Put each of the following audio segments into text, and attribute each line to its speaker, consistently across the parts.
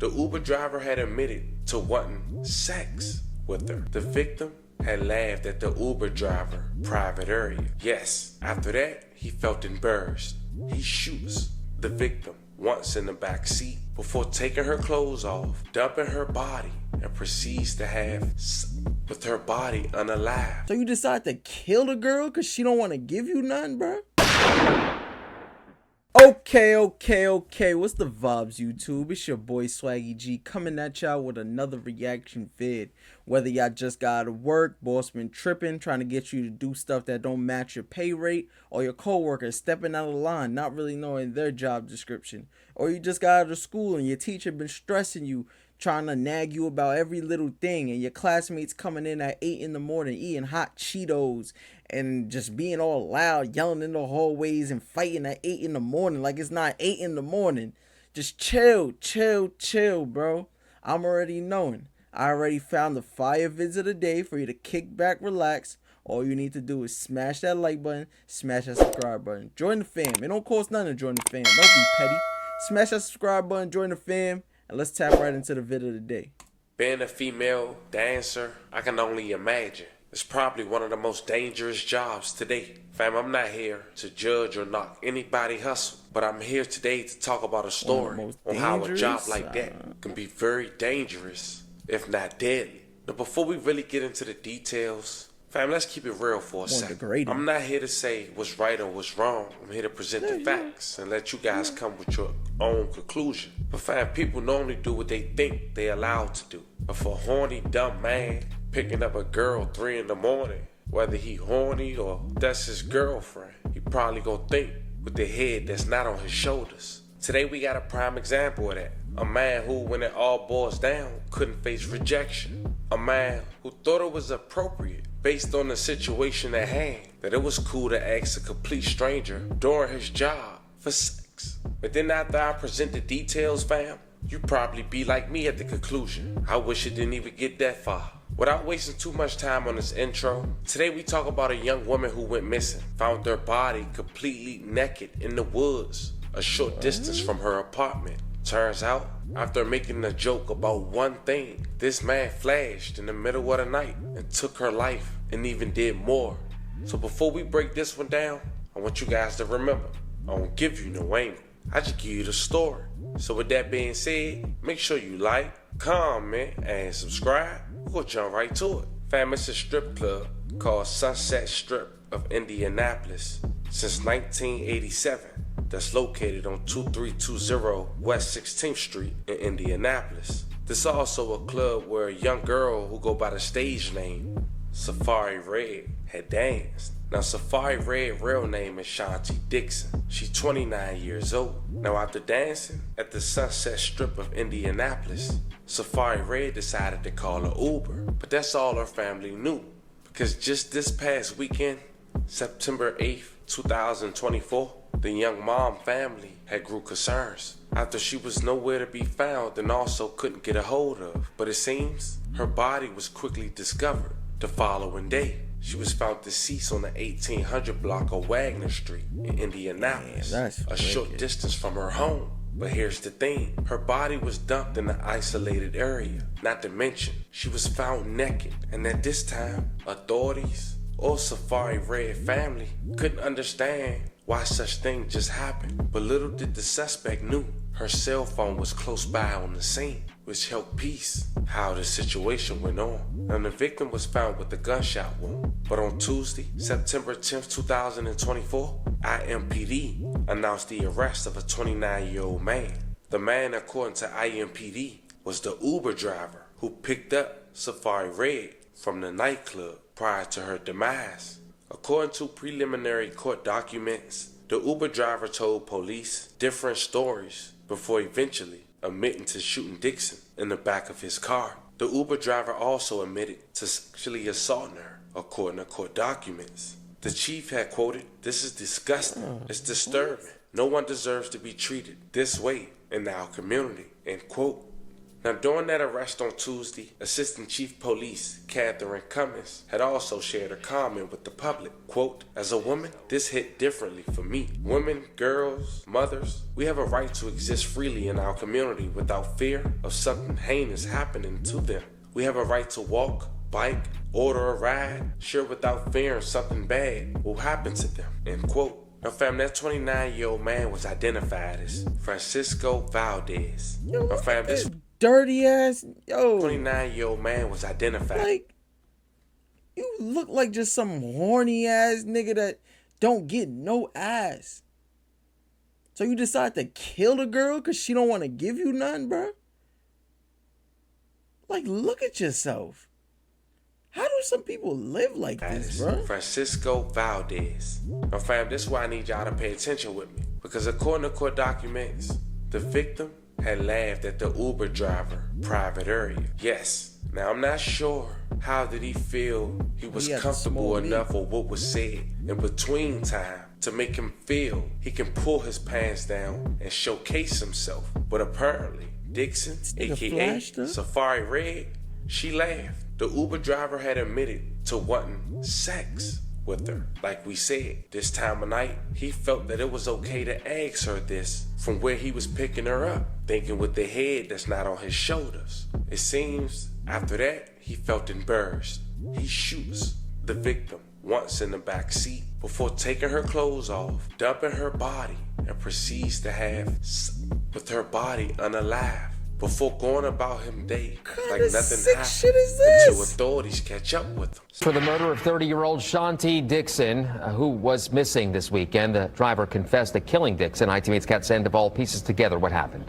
Speaker 1: The Uber driver had admitted to wanting sex with her. The victim had laughed at the Uber driver private area. Yes, after that, he felt embarrassed. He shoots the victim once in the back seat before taking her clothes off, dumping her body, and proceeds to have with her body unalive.
Speaker 2: So you decide to kill the girl because she don't want to give you nothing, bro? Okay. What's the vibes, YouTube? It's your boy Swaggygtv coming at y'all with another reaction vid. Whether y'all just got out of work, boss been tripping, trying to get you to do stuff that don't match your pay rate, or your coworker stepping out of line, not really knowing their job description, or you just got out of school and your teacher been stressing you, trying to nag you about every little thing, and your classmates coming in at 8 in the morning eating hot Cheetos and just being all loud, yelling in the hallways and fighting at 8 in the morning like it's not 8 in the morning. Just chill, bro. I'm already knowing. I already found the fire vids of the day for you to kick back, relax. All you need to do is smash that like button, smash that subscribe button. Join the fam. It don't cost nothing to join the fam. Don't be petty. Smash that subscribe button, join the fam, and let's tap right into the vid of the day.
Speaker 1: Being a female dancer, I can only imagine. It's probably one of the most dangerous jobs today. Fam, I'm not here to judge or knock anybody hustle, but I'm here today to talk about a story on how a job like that can be very dangerous, if not deadly. But before we really get into the details, fam, let's keep it real for a second. I'm not here to say what's right or what's wrong. I'm here to present the facts and let you guys come with your own conclusion. But fam, people normally do what they think they allowed to do. But for a horny, dumb man picking up a girl 3 in the morning, whether he horny or that's his girlfriend, he probably gonna think with the head that's not on his shoulders. Today we got a prime example of that. A man who, when it all boils down, couldn't face rejection. A man who thought it was appropriate based on the situation at hand, that it was cool to ask a complete stranger during his job for sex. But then after I present the details, fam, you probably be like me at the conclusion. I wish it didn't even get that far. Without wasting too much time on this intro, today we talk about a young woman who went missing, found her body completely naked in the woods, a short distance from her apartment. Turns out, after making a joke about one thing, this man flashed in the middle of the night and took her life and even did more. So before we break this one down, I want you guys to remember, I won't give you no angle. I just give you the story. So with that being said, make sure you like, comment, and subscribe. We'll jump right to it. Fam, it's a strip club called Sunset Strip of Indianapolis since 1987. That's located on 2320 West 16th Street in Indianapolis. This is also a club where a young girl who go by the stage name Safari Red had danced. Now Safari Red real name is Shanti Dixon. She's 29 years old. Now after dancing at the Sunset Strip of Indianapolis, Safari Red decided to call her Uber. But that's all her family knew, because just this past weekend, September 8th, 2024, the young mom family had grew concerns after she was nowhere to be found and also couldn't get a hold of. But it seems her body was quickly discovered the following day. She was found deceased on the 1800 block of Wagner Street in Indianapolis, a short distance from her home. But here's the thing, her body was dumped in an isolated area. Not to mention, she was found naked, and at this time, authorities or Safari Red family couldn't understand why such things just happened. But little did the suspect knew her cell phone was close by on the scene, which helped piece how the situation went on. Now the victim was found with a gunshot wound. But on Tuesday, September 10th, 2024, IMPD announced the arrest of a 29-year-old man. The man, according to IMPD, was the Uber driver who picked up Safari Red from the nightclub prior to her demise. According to preliminary court documents, the Uber driver told police different stories before eventually admitting to shooting Dixon in the back of his car. The Uber driver also admitted to sexually assaulting her, according to court documents. The chief had quoted, "This is disgusting. It's disturbing. No one deserves to be treated this way in our community," end quote. Now, during that arrest on Tuesday, Assistant Chief Police Catherine Cummins had also shared a comment with the public. Quote, "As a woman, this hit differently for me. Women, girls, mothers, we have a right to exist freely in our community without fear of something heinous happening to them. We have a right to walk, bike, order a ride, sure, without fearing something bad will happen to them." End quote. Now, fam, that 29-year-old man was identified as Francisco Valdez. Now, fam, this
Speaker 2: dirty ass,
Speaker 1: 29-year-old man was identified.
Speaker 2: Like, you look like just some horny ass nigga that don't get no ass. So you decide to kill the girl because she don't want to give you nothing, bro? Like, look at yourself. How do some people live like this, bro?
Speaker 1: Francisco Valdez. Now, fam, this is why I need y'all to pay attention with me. Because according to court documents, the victim had laughed at the Uber driver private area. Yes. Now, I'm not sure how did he feel he was comfortable enough or what was said in between time to make him feel he can pull his pants down and showcase himself. But apparently, Dixon, aka Safari Red, she laughed. The Uber driver had admitted to wanting sex with her. Like we said, this time of night, he felt that it was okay to ask her this from where he was picking her up, thinking with the head that's not on his shoulders. It seems after that, he felt embarrassed. He shoots the victim once in the back seat before taking her clothes off, dumping her body, and proceeds to have with her body unalive. Before going about him day like nothing happened until authorities catch up with him.
Speaker 3: For the murder of 30-year-old Shanti Dixon, who was missing this weekend, the driver confessed to killing Dixon. ITV's Kat Sandoval pieces together what happened.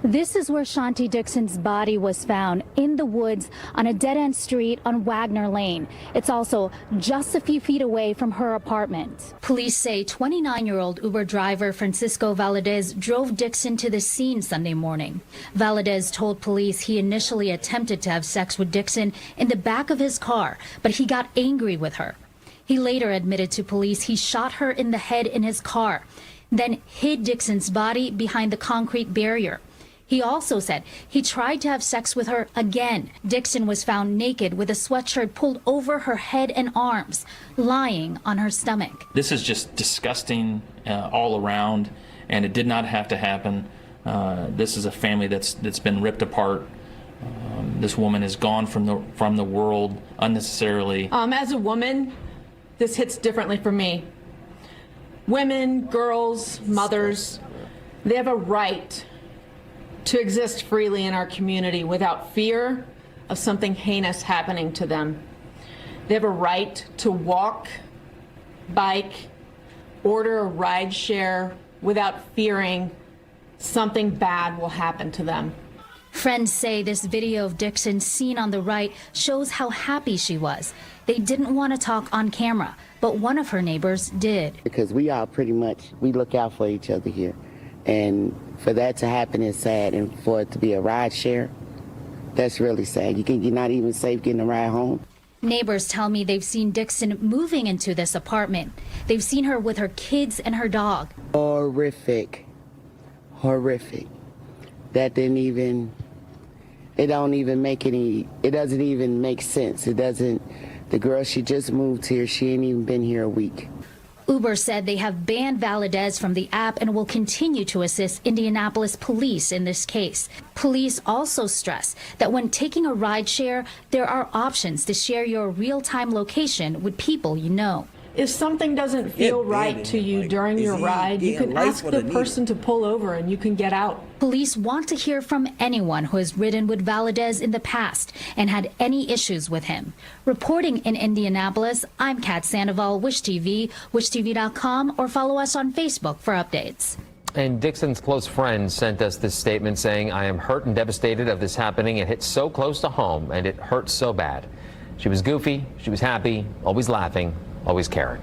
Speaker 4: This is where Shanti Dixon's body was found, in the woods on a dead-end street on Wagner Lane. It's also just a few feet away from her apartment. Police say 29-year-old Uber driver Francisco Valdez drove Dixon to the scene Sunday morning. Valdez told police he initially attempted to have sex with Dixon in the back of his car, but he got angry with her. He later admitted to police he shot her in the head in his car, then hid Dixon's body behind the concrete barrier. He also said he tried to have sex with her again. Dixon was found naked with a sweatshirt pulled over her head and arms, lying on her stomach.
Speaker 5: This is just disgusting all around, and it did not have to happen. This is a family that's been ripped apart. This woman is gone from the world unnecessarily.
Speaker 6: As a woman, this hits differently for me. Women, girls, mothers, they have a right to exist freely in our community without fear of something heinous happening to them. They have a right to walk, bike, order a ride share without fearing something bad will happen to them.
Speaker 4: Friends say this video of Dixon seen on the right shows how happy she was. They didn't want to talk on camera, but one of her neighbors did.
Speaker 7: Because we all pretty much, we look out for each other here. And for that to happen is sad, and for it to be a ride share, that's really sad. You're not even safe getting a ride home.
Speaker 4: Neighbors tell me they've seen Dixon moving into this apartment. They've seen her with her kids and her dog.
Speaker 7: Horrific. Horrific. That didn't even, it doesn't even make sense. The girl, she just moved here. She ain't even been here a week.
Speaker 4: Uber said they have banned Valdez from the app and will continue to assist Indianapolis police in this case. Police also stress that when taking a ride share, there are options to share your real-time location with people you know.
Speaker 6: If something doesn't feel right to you during your ride, you can ask the person to pull over and you can get out.
Speaker 4: Police want to hear from anyone who has ridden with Valdez in the past and had any issues with him. Reporting in Indianapolis, I'm Kat Sandoval, WishTV, wishtv.com, or follow us on Facebook for updates.
Speaker 3: And Dixon's close friend sent us this statement saying, "I am hurt and devastated of this happening. It hit so close to home and it hurts so bad. She was goofy, she was happy, always laughing, always caring.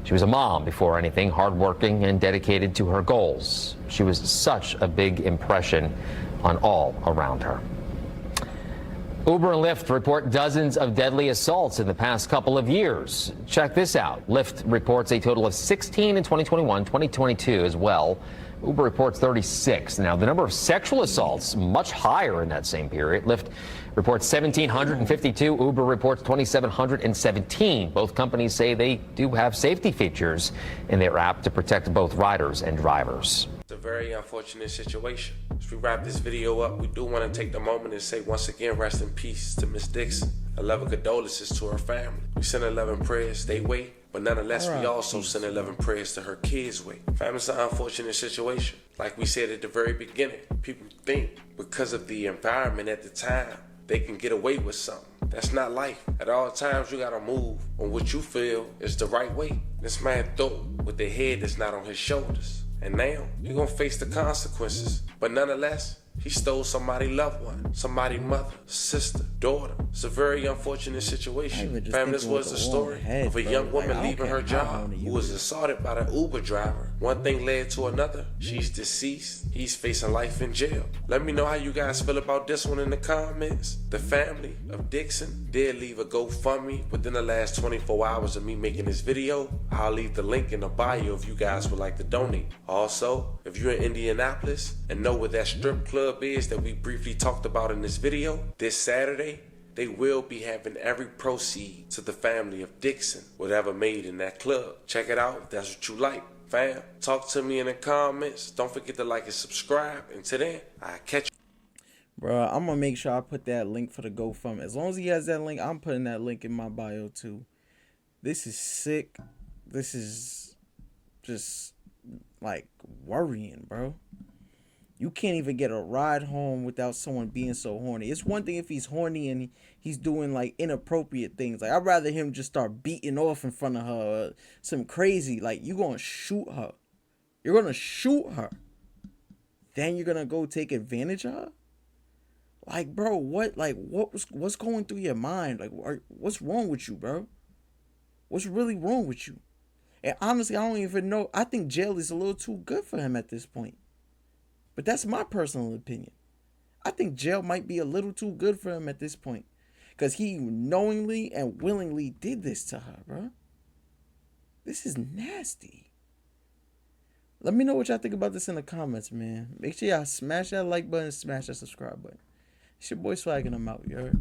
Speaker 3: She was a mom before anything, hardworking and dedicated to her goals. She was such a big impression on all around her." Uber and Lyft report dozens of deadly assaults in the past couple of years. Check this out. Lyft reports a total of 16 in 2021, 2022 as well, Uber reports 36. Now, the number of sexual assaults much higher in that same period. Lyft reports 1,752. Uber reports 2,717. Both companies say they do have safety features in their app to protect both riders and drivers.
Speaker 1: It's a very unfortunate situation. As we wrap this video up, we do want to take the moment and say once again, rest in peace to Miss Dixon. 11 condolences to her family. We send 11 prayers they way, but nonetheless, we also send 11 prayers to her kids' way. Family, it's an unfortunate situation. Like we said at the very beginning, people think because of the environment at the time, they can get away with something. That's not life. At all times, you gotta move on what you feel is the right way. This man thought with the head that's not on his shoulders. And now, you're gonna face the consequences. But nonetheless, he stole somebody's loved one, somebody's mother, sister, daughter. It's a very unfortunate situation. Fam, this was the story of a young woman leaving her job who was assaulted by the Uber driver. One thing led to another. She's deceased. He's facing life in jail. Let me know how you guys feel about this one in the comments. The family of Dixon did leave a GoFundMe within the last 24 hours of me making this video. I'll leave the link in the bio if you guys would like to donate. Also, if you're in Indianapolis and know where that strip club is that we briefly talked about in this video, this Saturday, they will be having every proceed to the family of Dixon, whatever made in that club. Check it out if that's what you like. Fam, talk to me in the comments. Don't forget to like and subscribe. Until then, I'll catch you.
Speaker 2: Bruh, I'm gonna make sure I put that link for the GoFundMe. As long as he has that link, I'm putting that link in my bio too. This is sick. This is just like worrying, bro. You can't even get a ride home without someone being so horny. It's one thing if he's horny and he's doing like inappropriate things. Like, I'd rather him just start beating off in front of her. Some crazy, like, you gonna shoot her. You're gonna shoot her. Then you're gonna go take advantage of her? Like, bro, what's going through your mind? Like, what's wrong with you, bro? What's really wrong with you? And honestly, I don't even know. I think jail is a little too good for him at this point. But that's my personal opinion. I think jail might be a little too good for him at this point. Because he knowingly and willingly did this to her, bro. This is nasty. Let me know what y'all think about this in the comments, man. Make sure y'all smash that like button, smash that subscribe button. It's your boy Swagging. I'm out, you heard?